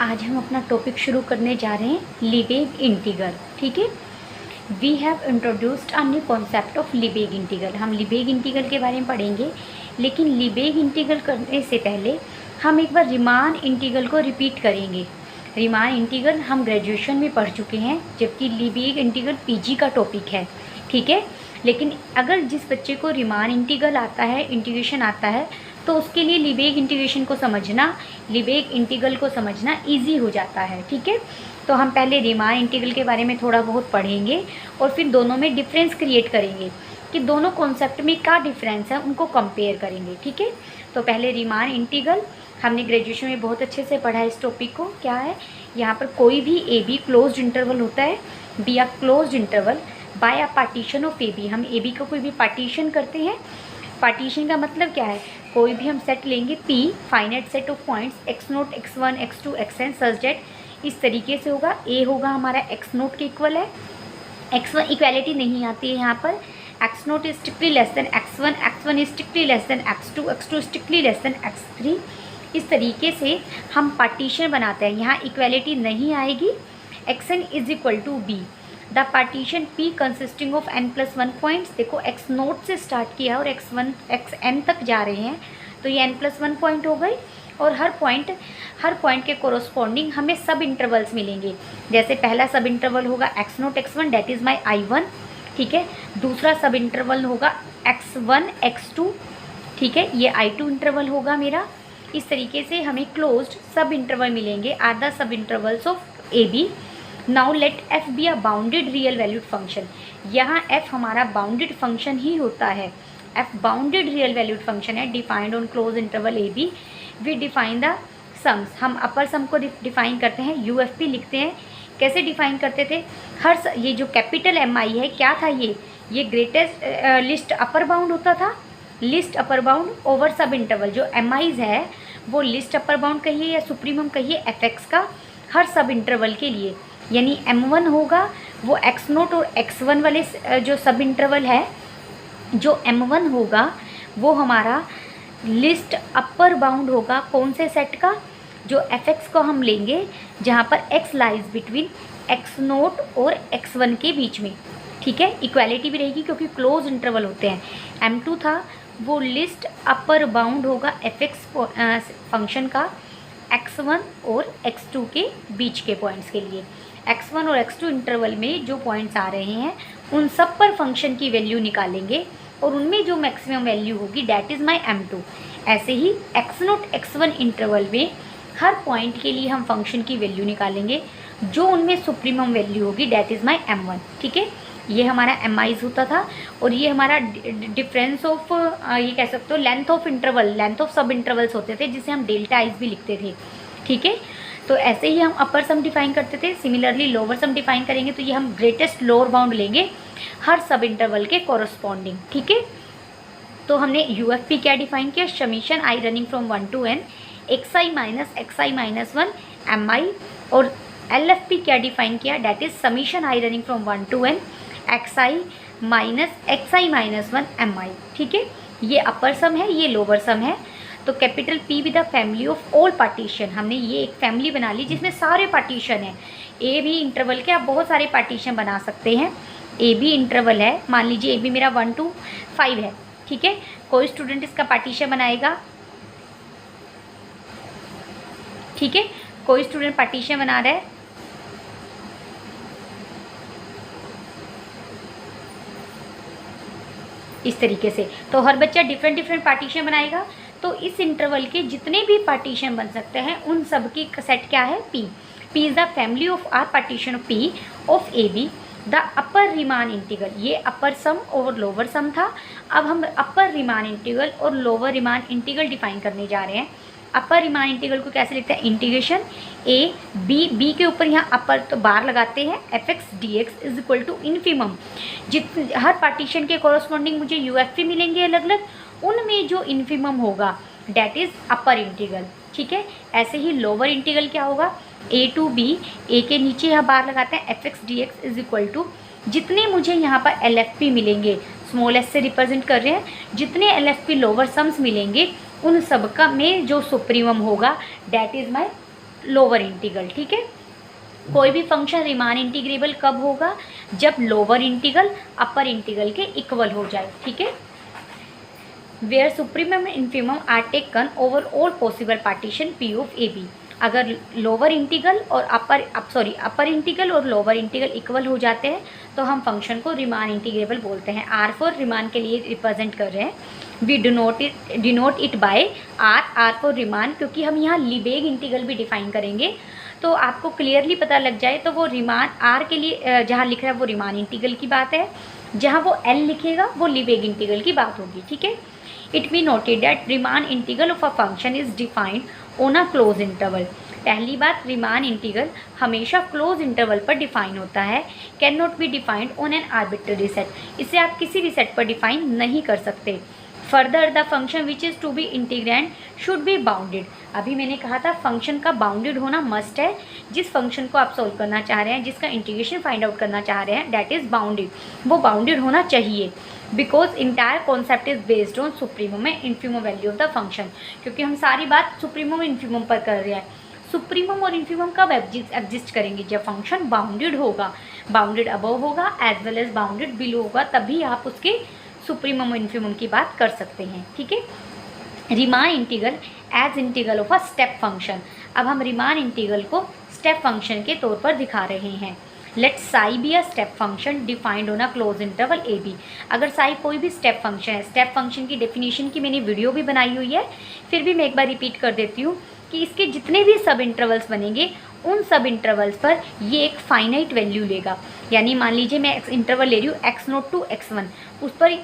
आज हम अपना टॉपिक शुरू करने जा रहे हैं लीबेग इंटीग्रल। ठीक है, we have introduced a new concept of Lebesgue integral. हम लीबेग इंटीग्रल के बारे में पढ़ेंगे, लेकिन लीबेग इंटीग्रल करने से पहले हम एक बार रीमान इंटीग्रल को रिपीट करेंगे। रीमान इंटीग्रल हम ग्रेजुएशन में पढ़ चुके हैं, जबकि लीबेग इंटीग्रल पीजी का टॉपिक है। ठीक है, लेकिन अगर जिस बच्चे को रीमान इंटीग्रल आता है, इंटीग्रेशन आता है, तो उसके लिए लीबेग इंटीग्रेशन को समझना, लीबेग इंटीग्रल को समझना इजी हो जाता है। ठीक है, तो हम पहले रीमान इंटीग्रल के बारे में थोड़ा बहुत पढ़ेंगे और फिर दोनों में डिफरेंस क्रिएट करेंगे कि दोनों कॉन्सेप्ट में क्या डिफरेंस है, उनको कंपेयर करेंगे। ठीक है, तो पहले रीमान इंटीग्रल हमने ग्रेजुएशन में बहुत अच्छे से पढ़ा है। इस टॉपिक को क्या है, यहाँ पर कोई भी ए बी क्लोज्ड इंटरवल होता है, be a closed interval by a partition of A B. हम ए बी का कोई भी पार्टीशन करते हैं। पार्टीशन का मतलब क्या है, कोई भी हम सेट लेंगे P, finite set of points x0, x1, x2, xn such that इस तरीके से होगा। A होगा हमारा x0 के इक्वल है, x1 इक्वालिटी नहीं आती है यहाँ पर, x0 is strictly less than x1, x1 is strictly less than x2, x2 strictly less than x3। इस तरीके से हम पार्टीशन बनाते हैं। यहाँ इक्वालिटी नहीं आएगी। xn is equal to b, the partition P consisting of n+1 points. देखो x0 से स्टार्ट किया और xn तक जा रहे हैं, तो ये n+1 पॉइंट हो गई। और हर पॉइंट के कोरोस्पॉन्डिंग हमें सब इंटरवल्स मिलेंगे। जैसे पहला सब इंटरवल होगा x0, x1, that is my I1। ठीक है, दूसरा सब इंटरवल होगा x1, x2। ठीक है, ये I2 इंटरवल होगा मेरा। इस तरीके से हमें क्लोज्ड सब इंटरवल मिलेंगे, are the sub intervals of A B. Now let f be a bounded real valued function. यहाँ f हमारा बाउंडेड फंक्शन ही होता है। f bounded real valued function है, defined on close interval A B. We define the sums. हम upper सम को define करते हैं, UFP लिखते हैं। कैसे डिफाइन करते थे, ये जो कैपिटल MI है, क्या था ये ग्रेटेस्ट लिस्ट अपर बाउंड होता था। लिस्ट अपर बाउंड ओवर सब इंटरवल, जो MIs है वो लिस्ट अपर बाउंड कहिए या सुप्रीमम कहिए fx का, हर सब इंटरवल के लिए। यानी M1 होगा वो x0 और x1 वाले जो सब इंटरवल है, जो M1 होगा वो हमारा लिस्ट अपर बाउंड होगा। कौन से सेट का, जो fx को हम लेंगे जहाँ पर x लाइज बिटवीन x0 और x1 के बीच में। ठीक है, इक्वालिटी भी रहेगी क्योंकि क्लोज इंटरवल होते हैं। M2 था वो लिस्ट अपर बाउंड होगा fx फंक्शन का x1 और x2 के बीच के पॉइंट्स के लिए। x1 और x2 इंटरवल में जो पॉइंट्स आ रहे हैं उन सब पर फंक्शन की वैल्यू निकालेंगे और उनमें जो मैक्सिमम वैल्यू होगी डेट इज़ माई M2। ऐसे ही x0, x1 इंटरवल में हर पॉइंट के लिए हम फंक्शन की वैल्यू निकालेंगे, जो उनमें सुप्रीमम वैल्यू होगी डेट इज़ माई M1। ठीक है, ये हमारा MIs होता था। और ये हमारा डिफरेंस ऑफ, ये कह सकते हो length of interval, length of सब इंटरवल्स होते थे, जिसे हम डेल्टा आइज भी लिखते थे। ठीक है, तो ऐसे ही हम अपर सम डिफाइन करते थे। सिमिलरली लोअर सम डिफाइन करेंगे तो ये हम ग्रेटेस्ट लोअर बाउंड लेंगे हर सब इंटरवल के कोरस्पॉन्डिंग। ठीक है, तो हमने UFP क्या डिफाइन किया, summation i running from 1 to n xi-1 MI। और LFP क्या डिफाइन किया, that is summation i running from 1 to n xi-1 MI। ठीक है, ये अपर सम है, ये लोअर सम है। तो capital P with the family of all partition, हमने ये एक फैमिली बना ली जिसमें सारे पार्टीशन हैं। ए बी इंटरवल के आप बहुत सारे पार्टीशन बना सकते हैं। ए बी इंटरवल है, मान लीजिए ए बी मेरा 1 to 5 है। ठीक है, कोई स्टूडेंट इसका पार्टीशन बनाएगा। ठीक है, कोई स्टूडेंट पार्टीशन बना रहा है। इस तरीके से तो हर बच्चा डिफरेंट पार्टीशन बनाएगा। तो इस इंटरवल के जितने भी पार्टीशन बन सकते हैं उन सब की सेट क्या है, P। P is the family of all partition of P of A B. The upper Riemann integral, ये अपर सम और लोअर सम था। अब हम अपर रीमान इंटीग्रल और लोअर रीमान इंटीग्रल डिफाइन करने जा रहे हैं। अपर रीमान इंटीग्रल को कैसे लिखते हैं, इंटीग्रेशन ए बी के ऊपर यहाँ अपर तो बार लगाते हैं, fx dx is equal to infimum. हर पार्टीशन के कॉरस्पॉन्डिंग मुझे UFP मिलेंगे अलग अलग, उनमें जो इन्फिमम होगा डेट इज़ अपर इंटीग्रल। ठीक है, ऐसे ही लोअर इंटीग्रल क्या होगा, a to b, a के नीचे यहाँ बार लगाते हैं fx dx is equal to जितने मुझे यहाँ पर LFP मिलेंगे, स्मॉल s से रिप्रेजेंट कर रहे हैं, जितने LFP लोअर सम्स मिलेंगे उन सब का में जो सुप्रीमम होगा that is my lower integral, ठीक है। कोई भी फंक्शन रीमान इंटीग्रेबल कब होगा, जब लोअर इंटीग्रल अपर इंटीग्रल के इक्वल हो जाए, ठीक है। Where supremum and infimum are taken over all possible partition P of A B. अगर लोअर इंटीग्रल और अपर इंटीग्रल और लोअर इंटीग्रल इक्वल हो जाते हैं तो हम फंक्शन को रीमान इंटीग्रेबल बोलते हैं। आर फॉर रीमान के लिए रिप्रेजेंट कर रहे हैं। We denote it by R for Riemann, क्योंकि हम यहाँ लीबेग इंटीग्रल भी डिफाइन करेंगे तो आपको क्लियरली पता लग जाए। तो वो रीमान आर के लिए जहाँ लिख रहा है वो रीमान इंटीग्रल की बात है, जहाँ वो एल लिखेगा वो लीबेग इंटीग्रल की बात होगी, ठीक है। It be noted that Riemann integral of a function is defined on a close interval. पहली बात, रीमान इंटीग्रल हमेशा क्लोज इंटरवल पर डिफाइन होता है। Can not be defined on an arbitrary set. इसे आप किसी भी सेट पर डिफाइन नहीं कर सकते। Further the function which is to be integrand should be bounded. अभी मैंने कहा था फंक्शन का बाउंडेड होना मस्ट है। जिस फंक्शन को आप सोल्व करना चाह रहे हैं, जिसका इंटीग्रेशन फाइंड आउट करना चाह रहे हैं, दैट इज़ बाउंडेड, वो बाउंडेड होना चाहिए। Because entire concept is based on supremum and infimum value of the function. क्योंकि हम सारी बात सुप्रीमम इन्फीमम पर कर रहे हैं। सुप्रीमम और इन्फीमम कब एग्जिस्ट करेंगे, जब फंक्शन बाउंडेड होगा, बाउंडेड अबव होगा as well as bounded below होगा, तभी आप उसके सुप्रीमम और इन्फीमम की बात कर सकते हैं, ठीक है। Riemann integral as integral of a step function. अब हम रीमान इंटीग्रल को स्टेप फंक्शन के तौर पर दिखा रहे हैं। Let psi be a step function defined on a close interval A B. अगर साई कोई भी स्टेप फंक्शन है, स्टेप फंक्शन की डेफिनेशन की मैंने वीडियो भी बनाई हुई है, फिर भी मैं एक बार रिपीट कर देती हूँ कि इसके जितने भी सब इंटरवल्स बनेंगे उन सब इंटरवल्स पर ये एक फाइनाइट वैल्यू लेगा। यानी मान लीजिए मैं इंटरवल ले रही हूँ x0 टू x1, उस पर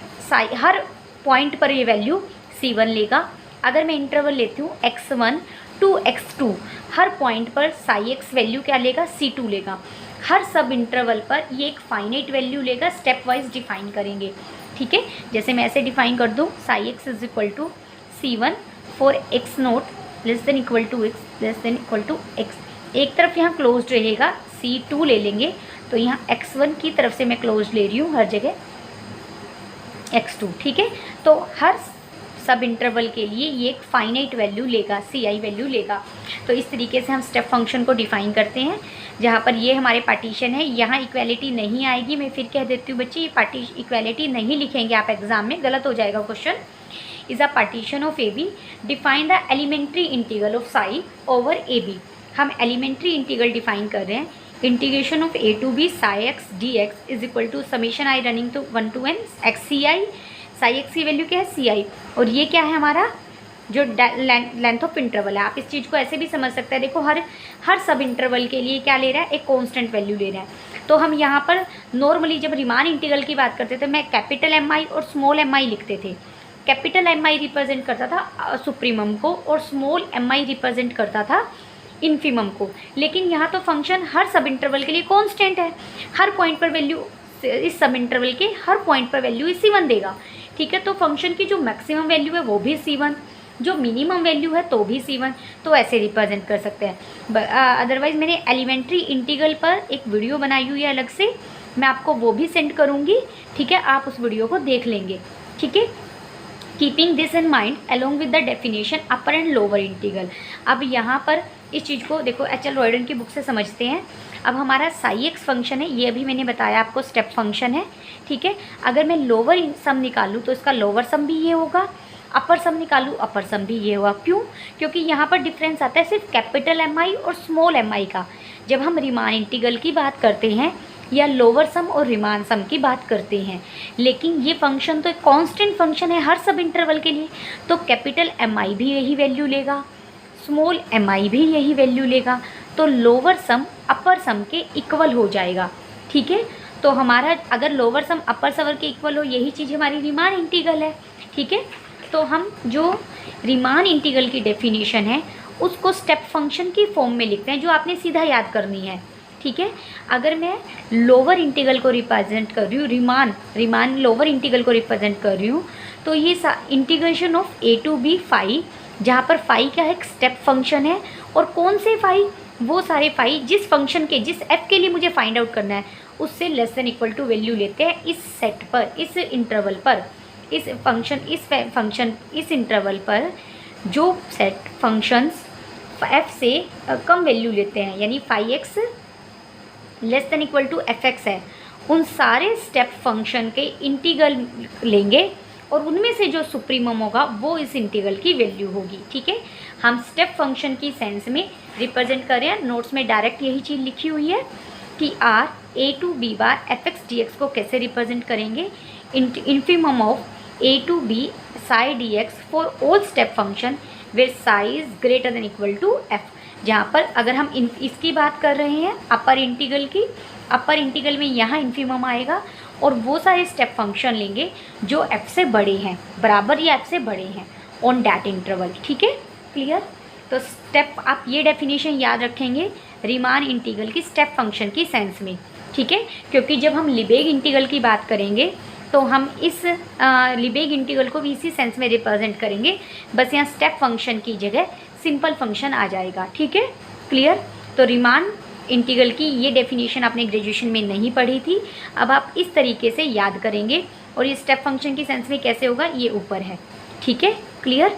हर पॉइंट पर ये वैल्यू c1 लेगा। अगर मैं इंटरवल लेती हूँ x1 to x2, her point पर साई x वैल्यू क्या लेगा, c2 लेगा। हर सब इंटरवल पर ये एक फाइनाइट वैल्यू लेगा, स्टेप वाइज डिफाइन करेंगे, ठीक है। जैसे मैं ऐसे डिफाइन कर दूँ, psi x is equal to c1 for x0 less than equal to x less than equal to x। एक तरफ यहाँ क्लोज्ड रहेगा, c2 ले लेंगे, तो यहाँ x1 की तरफ से मैं क्लोज ले रही हूँ हर जगह x2, ठीक है। तो हर सब इंटरवल के लिए ये एक फाइनाइट वैल्यू लेगा, ci वैल्यू लेगा। तो इस तरीके से हम स्टेप फंक्शन को डिफाइन करते हैं। जहाँ पर ये हमारे पार्टीशन है, यहाँ इक्वालिटी नहीं आएगी। मैं फिर कह देती हूँ बच्चे, ये इक्वालिटी नहीं लिखेंगे आप एग्जाम में, गलत हो जाएगा question. Is a partition of A B, define the elementary integral of psi over A B. हम एलिमेंट्री इंटीग्रल डिफाइन कर रहे हैं। Integration of a to b psi x d x is equal to summation i running to 1 to n x c i. Psi x की value क्या है, सी आई, और ये क्या है हमारा जो लेंथ ऑफ इंटरवल है। आप इस चीज़ को ऐसे भी समझ सकते हैं, देखो हर सब इंटरवल के लिए क्या ले रहा है, एक कांस्टेंट वैल्यू ले रहा है। तो हम यहाँ पर नॉर्मली जब रीमान इंटीग्रल की बात करते थे, मैं कैपिटल एम आई और स्मॉल एम आई लिखते थे। कैपिटल एम आई रिप्रेजेंट करता था सुप्रीमम को और स्मॉल एम आई रिप्रेजेंट करता था इन्फीमम को। लेकिन यहाँ तो फंक्शन हर सब इंटरवल के लिए कांस्टेंट है, हर पॉइंट पर वैल्यू, इस सब इंटरवल के हर पॉइंट पर वैल्यू c1 देगा, ठीक है। तो फंक्शन की जो मैक्सिमम वैल्यू है वो भी c1, जो मिनिमम वैल्यू है तो भी c1, तो ऐसे रिप्रेजेंट कर सकते हैं। अदरवाइज़ मैंने एलिमेंट्री इंटीग्रल पर एक वीडियो बनाई हुई है अलग से, मैं आपको वो भी सेंड करूँगी, ठीक है। आप उस वीडियो को देख लेंगे, ठीक है। Keeping this in mind along with the definition upper and lower integral. अब यहाँ पर इस चीज़ को देखो, एच एल रॉयडन की बुक से समझते हैं। अब हमारा साई एक्स फंक्शन है, ये अभी मैंने बताया आपको स्टेप फंक्शन है, ठीक है। अगर मैं लोअर सम निकालूँ तो इसका लोअर सम भी ये होगा, अपर सम निकालूँ अपर सम भी ये होगा। क्यों? क्योंकि यहाँ पर डिफरेंस आता है सिर्फ कैपिटल एम आई और स्मॉल एम आई का। जब हम रीमान इंटीग्रल की बात करते हैं या लोअर सम और रीमान सम की बात करते हैं, लेकिन ये फंक्शन तो एक कांस्टेंट फंक्शन है हर सब इंटरवल के लिए, तो कैपिटल एम आई भी यही वैल्यू लेगा, स्मॉल एम आई भी यही वैल्यू लेगा, तो लोअर सम अपर सम के इक्वल हो जाएगा, ठीक है। तो हमारा अगर लोअर सम अपर सम के इक्वल हो, यही चीज़ हमारी रीमान इंटीग्रल है, ठीक है। तो हम जो रीमान इंटीग्रल की डेफिनेशन है उसको स्टेप फंक्शन की फॉर्म में लिखते हैं, जो आपने सीधा याद करनी है, ठीक है। अगर मैं लोअर इंटीग्रल को रिप्रेजेंट कर रही हूँ, रीमान लोअर इंटीग्रल को रिप्रेजेंट कर रही हूँ, तो ये integration of a to b phi, जहाँ पर फाई क्या है, एक स्टेप फंक्शन है। और कौन से फाई, वो सारे फाई जिस फंक्शन के, जिस f के लिए मुझे फाइंड आउट करना है उससे less than equal to value लेते हैं इस सेट पर, इस इंटरवल पर, इस इंटरवल पर जो सेट फंक्शंस एफ से कम वैल्यू लेते हैं, यानी 5x less than equal to fx है, उन सारे स्टेप फंक्शन के इंटीग्रल लेंगे और उनमें से जो सुप्रीमम होगा वो इस इंटीग्रल की वैल्यू होगी। ठीक है, हम स्टेप फंक्शन की सेंस में रिप्रेजेंट कर रहे हैं। नोट्स में डायरेक्ट यही चीज़ लिखी हुई है कि R A to B bar fx dx को कैसे रिप्रेजेंट करेंगे, infimum of A to B psi dx for all step function where psi is greater than equal to f। जहाँ पर अगर हम इसकी बात कर रहे हैं अपर इंटीग्रल की, अपर इंटीग्रल में यहाँ इन्फिमम आएगा और वो सारे स्टेप फंक्शन लेंगे जो f से बड़े हैं, बराबर या f से बड़े हैं ऑन डैट इंटरवल। ठीक है, क्लियर। तो स्टेप, आप ये डेफिनेशन याद रखेंगे रीमान इंटीग्रल की स्टेप फंक्शन की सेंस में। ठीक है, क्योंकि जब हम लिबेग इंटीग्रल की बात करेंगे तो हम इस लिबेग इंटीग्रल को भी इसी सेंस में रिप्रेजेंट करेंगे, बस यहाँ स्टेप फंक्शन की जगह सिंपल फंक्शन आ जाएगा। ठीक है, क्लियर। तो रीमान इंटीग्रल की ये डेफिनेशन आपने ग्रेजुएशन में नहीं पढ़ी थी, अब आप इस तरीके से याद करेंगे और ये स्टेप फंक्शन की सेंस में कैसे होगा ये ऊपर है। ठीक है, क्लियर।